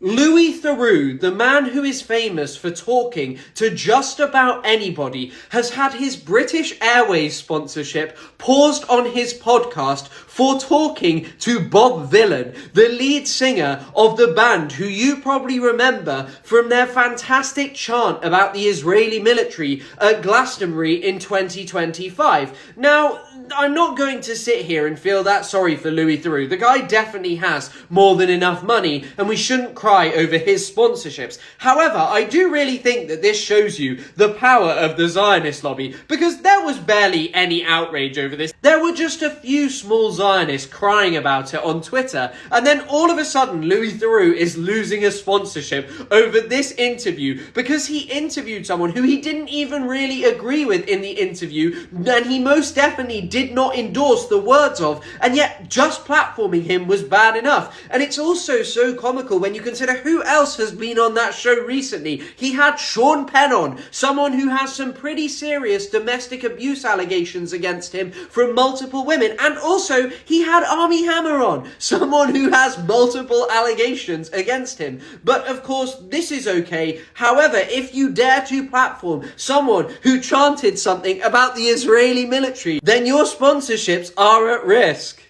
Louis Theroux, the man who is famous for talking to just about anybody, has had his British Airways sponsorship paused on his podcast for talking to Bob Vylan, the lead singer of the band who you probably remember from their fantastic chant about the Israeli military at Glastonbury in 2025. Now, I'm not going to sit here and feel that sorry for Louis Theroux. The guy definitely has more than enough money, and we shouldn't cry over his sponsorships. However, I do really think that this shows you the power of the Zionist lobby, because there was barely any outrage over this. There were just a few small Zionists crying about it on Twitter, and then all of a sudden Louis Theroux is losing a sponsorship over this interview because he interviewed someone who he didn't even really agree with in the interview, and he most definitely did not endorse the words of, and yet just platforming him was bad enough. And it's also so comical when you consider who else has been on that show recently. He had Sean Penn on, someone who has some pretty serious domestic abuse allegations against him from multiple women, and also he had Armie Hammer on, someone who has multiple allegations against him. But of course this is okay. However, if you dare to platform someone who chanted something about the Israeli military, then your sponsorships are at risk.